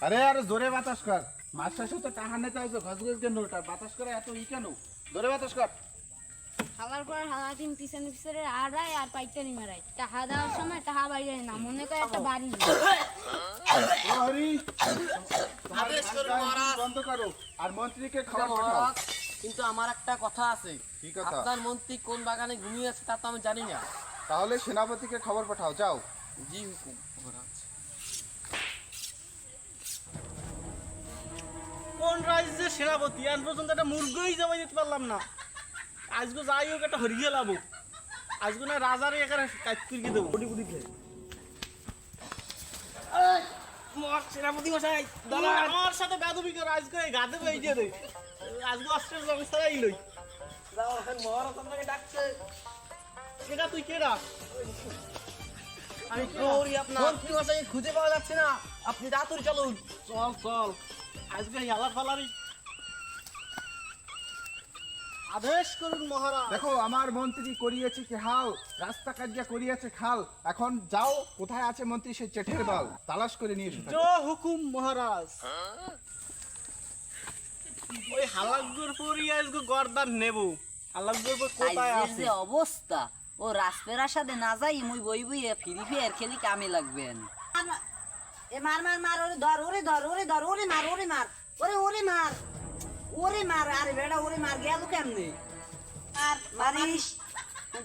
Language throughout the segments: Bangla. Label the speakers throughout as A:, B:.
A: আরে আরে জোরে বাতাস কর। মাস্টার সাথে টাকা নিতে হয়েছে ঘসঘস কেন ওটা বাতাস করে এত কেন? জোরে বাতাস কর।
B: খাওয়ার পর হালাকিন পিছনে পিছনে আড়াই আর পাইতানি মারাই টাকা দেওয়ার সময় টাকা বাইরে না মনে করে একটা বাড়ি
A: ও হরি, আদেশ করো মহারাজ, বন্ধ করো আর মন্ত্রীকে খবর পাঠাও।
C: কিন্তু আমার একটা কথা আছে।
A: কি কথা?
C: আপনার মন্ত্রী কোন বাগানে ঘুমিয়ে আছে তা তো আমি জানি না।
A: তাহলে সেনাপতিকে খবর পাঠাও, যাও।
C: জি হুকুম মহারাজ।
D: কোন রাজ্যের সেনাপতি আজ পর্যন্ত একটা মুরগই জমা দিতে পারলাম না। আজকে যাই হোক একটা হরিয়ে লাবো। আজকে না রাজারে এখানে কাজ করে দেবো কোটি কোটি খেয়ে। সেনাপতি মশাই দাদা আমার সাথে বেদবি করে আজকে গাদে বই দিয়ে দে। আজকে অস্ট্রেল ব্যবস্থাই লই যাও এখন মহারাজ আপনাকে ডাকছে। কেডা তুই কেডা?
C: আমি করি আপনার মন্ত্রী মশাই খুঁজে পাওয়া যাচ্ছে না, আপনি তাড়াতাড়ি চলুন।
D: চল চল আজকে হেলা ফালারি আদেশ করুন মহারাজ।
A: দেখো আমার মন্ত্রী করিয়েছে কি হাল, রাস্তা কাটিয়া করিয়েছে খাল। এখন যাও, কোথায় আছে মন্ত্রী সেই চেঠের বাল, তালাশ করে নিয়ে এসো।
D: জো হুকুম মহারাজ। ওই হালাকগুর পরই আজকে গর্দান নেব। হালাকগুর পর কোথায়
E: আইজের
D: আছে?
E: যে অবস্থা, ও রাসপেরার সাথে না যাই মুই বই বই ফ্রি ফায়ার খেলি কামে লাগবেন। এ মার মার মার, ওরে ধর, ওরে ধর, ওরে ধর, ওরে মার, ওরে মার, ওরে ওরে মার, ওরে মার, আরে বেটা ওরে মার গেল কেমনে? আর মারিস,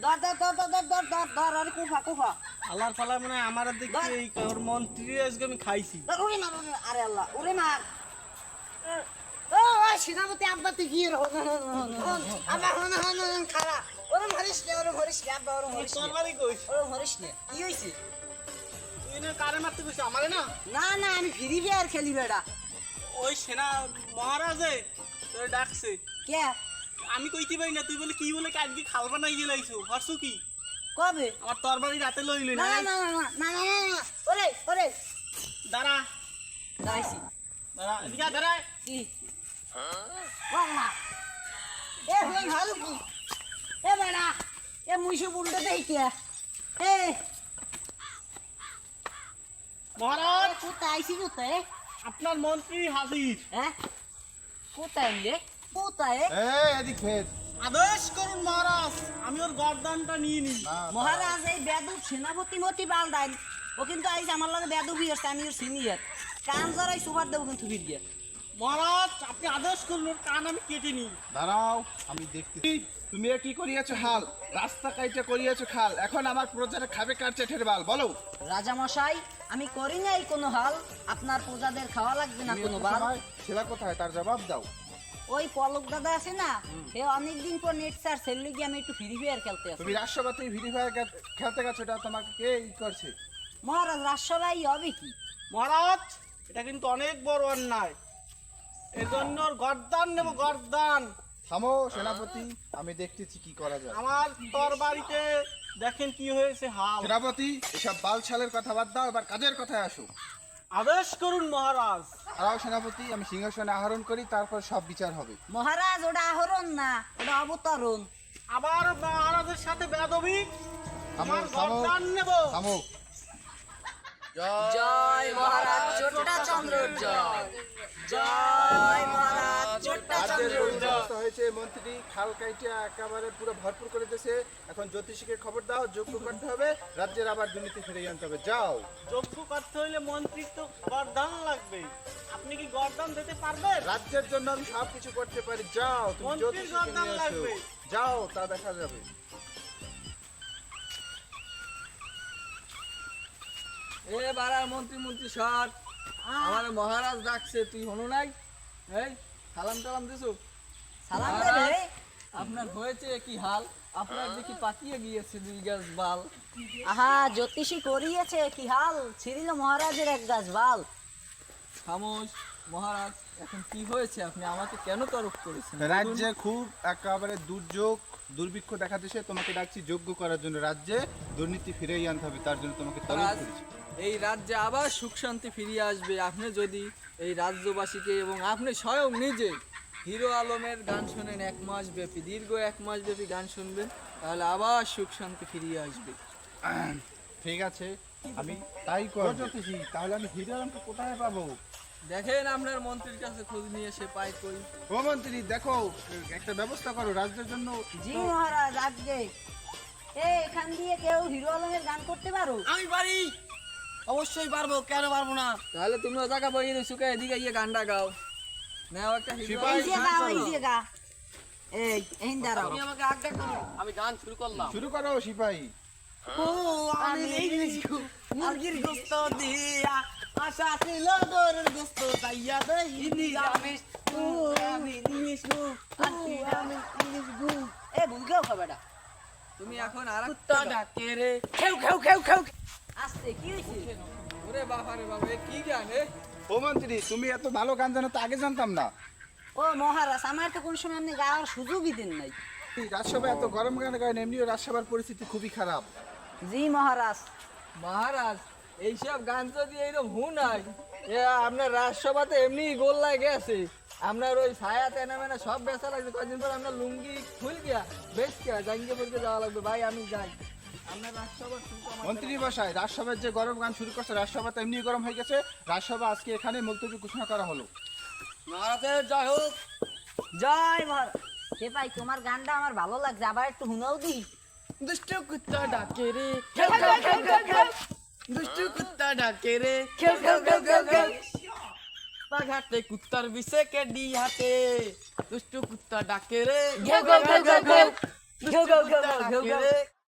E: ধর ধর ধর ধর ধর ধর ধর ধর, আরে কুফা কুফা,
D: আল্লাহর ফালা মানে আমার দেখি এই ওর মন্ত্রী আজকে আমি খাইছি।
E: ধর, ওরে মার, ওরে, আরে আল্লাহ, ওরে মার। ও সেনাপতি আব্বা তুই কি আব্বা হন হন হন খারা, ওরে মরিস নে, ওরে মরিস নে, আব্বা ওরে মরিস নে,
D: তরবারি কইস
E: ওরে মরিস নে। কি হইছে?
D: তুই না কারে মারতে কইছ আমারে না?
E: না না, আমি ফ্রি ফায়ার খেলি বেটা।
D: ওই সেনা মহারাজে তোরে ডাকছে।
E: কে?
D: আমি কইতে পারি না, তুই বলে কি বলে কাজকে খাল বানাই গেলাইছো হরছু কি?
E: কবে?
D: আমার তরবারি রাতে লইলি
E: না
D: না।
E: না না না না না না না, ওরে ওরে
D: দাঁড়া
E: দাঁড়াইছি।
D: দাঁড়া এদিকে আয়, দাঁড়ায়।
E: কি বাবা, এ হল ভালো কি? এ বেটা, এ মুইশো বুলটা দেই কে? এ
D: মহারাজ
E: কোথায় আইছি? কোথায়?
D: আপনার মন্ত্রী হাজির।
E: হ্যাঁ কোথায় রে? কোথায়?
A: এদিকে
D: আদেশ করুন মহারাজ, আমি ওর গর্দানটা নিয়ে নিই।
E: মহারাজ এই বেদুব সেনাপতি মতি বালদাই, ও কিন্তু আইছে আমার লগে বেদুবই আছে, আমি ওর সিনিয়র। কান জরাই সুপার দেবো কিন্তু ফিরিয়ে।
D: মহারাজ আপনি আদেশ করুন, ওর কান আমি কেটে নিই।
A: দাঁড়াও, আমি দেখতেছি। তুমি এ কি করিয়েছো হাল, রাস্তা কাইটা করিয়েছো খাল। এখন আমার প্রজারা খাবে কার চেঠের বাল, বলো।
E: রাজা মশাই, আমি করি নাই কোনো হাল, আপনার প্রজাদের খাওয়া লাগবে না কোনো বাল।
A: ছেলা কোথায় তার জবাব দাও।
E: ওই পলক দাদা আছে না, সে অনেকদিন পর নেট স্যার সেললে গিয়ে আমি একটু ফ্রি ফায়ার খেলতে আসি।
A: তুমি রাষ্ট্রপতি ভিডি ভাই খেলতে গেছো, এটা তোমাকে কে ই করছে?
E: মহারাজ রাষ্ট্রবাই হবে কি?
D: মহারাজ এটা কিন্তু অনেক বড় অন্যায়, এজন্য ওর গর্দান নেব, গর্দান।
A: থামো সেনাপতি, আমি দেখতেছি কি করা যায়।
D: আমার তরবারিতে দেখেন কি হয়েছে হাল।
A: সেনাপতি, এসব বাল ছালের কথা বাদ দাও, এবার কাজের কথায় আসো।
D: আদেশ করুন মহারাজ।
A: দাঁড়াও সেনাপতি, আমি সিংহাসনে আহরণ করি, তারপর সব বিচার হবে।
E: মহারাজ ওটা আহরণ না, ওটা অবতরণ।
D: আবার মহারাজের সাথে বেদবি, আমার
A: থামো,
D: গর্দান নেব।
A: থামো।
E: জয় মহারাজ চোট্টা চন্দ্র জয়, জয় মহারাজ চোট্টা
A: রাজ্যের
E: চন্দ্র জয়।
A: পরিবর্তন হয়েছে, মন্ত্রী খাল কাইটা একেবারে পুরো ভরপুর করে দিয়েছে। এখন জ্যোতিষীকে খবর দাও, যোগ্য করতে হবে, রাজ্যের আবার দুর্নীতি ফিরিয়ে আনতে হবে। যাও।
D: যোগ্য করতে হইলে মন্ত্রীর তো গর্দান লাগবে। আপনি কি গর্দান দিতে পারবেন?
A: রাজ্যের জন্য আমি সব কিছু করতে পারি, যাও। তুমি
D: মন্ত্রীর
A: জ্যোতিষীকে
D: গর্দান
A: নিয়ে এসো।
D: লাগবে।
A: যাও, তা দেখা যাবে।
C: এ বাড়ার মন্ত্রী মন্ত্রী সর, আমার মহারাজ ডাকছে, তুই হনো নাই? এই সালাম টালাম দিছো?
E: সালাম দে
C: মহারাজ,
E: রে।
C: আপনার হয়েছে কি হাল? আপনার দেখি পাকিয়ে গিয়েছে 2 গাছ বাল।
E: আহা, জ্যোতিষী করিয়েছে কি হাল, ছিড়িল মহারাজের 1 গাছ বাল।
C: খামোশ মহারাজ, এখন কি হয়েছে? আপনি আমাকে কেন তরফ করেছেন?
A: রাজ্যে খুব একেবারে দুর্যোগ দুর্ভিক্ষ দেখা দিয়েছে, তোমাকে ডাকছি যোগ্য করার জন্য। রাজ্যে দুর্নীতি ফিরিয়ে আনতে হবে, তার জন্য তোমাকে তলব
C: মহারাজ,
A: করেছি।
C: এই রাজ্যে আবার সুখ শান্তি ফিরিয়ে আসবে আপনি যদি এই রাজ্যবাসীকে এবং আপনি স্বয়ং নিজে হিরো আলমের গান শোনেন 1 মাস ব্যাপী, দীর্ঘ 1 মাস ব্যাপী গান শুনবেন, তাহলে আবার সুখ শান্তি ফিরিয়ে আসবে।
A: ঠিক আছে, আমি তাই করব। তাহলে আমি হিরো আলমকে কোথায় পাবো?
C: দেখেন আপনার মন্ত্রীর কাছে খোঁজ নিয়ে সে পায় কই।
A: ও মন্ত্রী দেখো, একটা ব্যবস্থা করো রাজ্যের জন্য।
E: জি মহারাজ আজকে এখান দিয়ে কেউ হিরো আলমের গান করতে পারো?
D: আমি পারি, অবশ্যই পারবো, কেন পারবো না।
C: তাহলে তুমি ও জায়গা বই শুকে এদিকে গিয়ে গানটা গাও। নাও একটা হিরো
A: সিপাহি।
E: এই যে গা ওই যে গা, এই দাঁড়াও।
D: তুমি আমাকে আজ্ঞা করো, আমি গান শুরু করলাম।
A: শুরু করো সিপাহী।
D: ও আমি মুরগির গোস্ত দিয়া আশা ছিল গরুর গোস্ত তাইয়া দেই নিরামিষ। ও আমি নিরামিষ গো, আমি নিরামিষ গো।
E: এ বুঝলেও হবে না।
C: তুমি এখন আর
D: কুত্তা ডাকে রে, খেউ খেউ খেউ খেউ।
E: আস্তে কি হয়েছে?
C: ওরে বাবা রে বাবা, এ কি গান এ?
A: ও মন্ত্রী তুমি এত ভালো গান জানো তো আগে জানতাম না।
E: ও মহারাজ আমার তো কোন সময় আপনি গাওয়ার সুযোগই দেন নাই।
A: এই রাজসভায় এত গরম গান গান, এমনিও রাজসভার পরিস্থিতি খুবই খারাপ।
E: জি মহারাজ।
C: মহারাজ এইসব গান যদি এইরকম হু নাই, এ আপনার রাজসভাতে এমনি গোল্লায় গেছে। আপনার ওই ছায়া তেনা মেনা সব বেচা লাগবে। কয়েকদিন পর আপনার লুঙ্গি খুল গিয়া বেশ গিয়া জাঙ্গিয়ে পড়তে যাওয়া লাগবে। ভাই আমি যাই, আপনার রাজসভার শুল্ক আমার
A: মন্ত্রী মশাই, রাজসভার যে গরম গান শুরু করছে, রাজসভা তো এমনি গরম হয়ে গেছে। রাজসভা আজকে এখানে মুলতবি ঘোষণা করা হলো।
D: মহারাজের জয় হোক।
E: জয় মহারাজ। হে ভাই তোমার গানটা আমার ভালো লাগছে, আবার একটু হুনাও দি।
D: দুষ্ট কুত্তা ডাকে রে, খেউ খেউ খেউ খেউ খেউ। দুষ্ট কুত্তা ডাকে রে, খেউ খেউ খেউ খেউ খেউ। বাঘাতে কুত্তার বিষে কেডি হাতে, দুষ্ট কুত্তা ডাকে রে, ঘেউ ঘেউ ঘেউ ঘেউ ঘেউ। দুষ্ট কুত্তা ডাকে রে।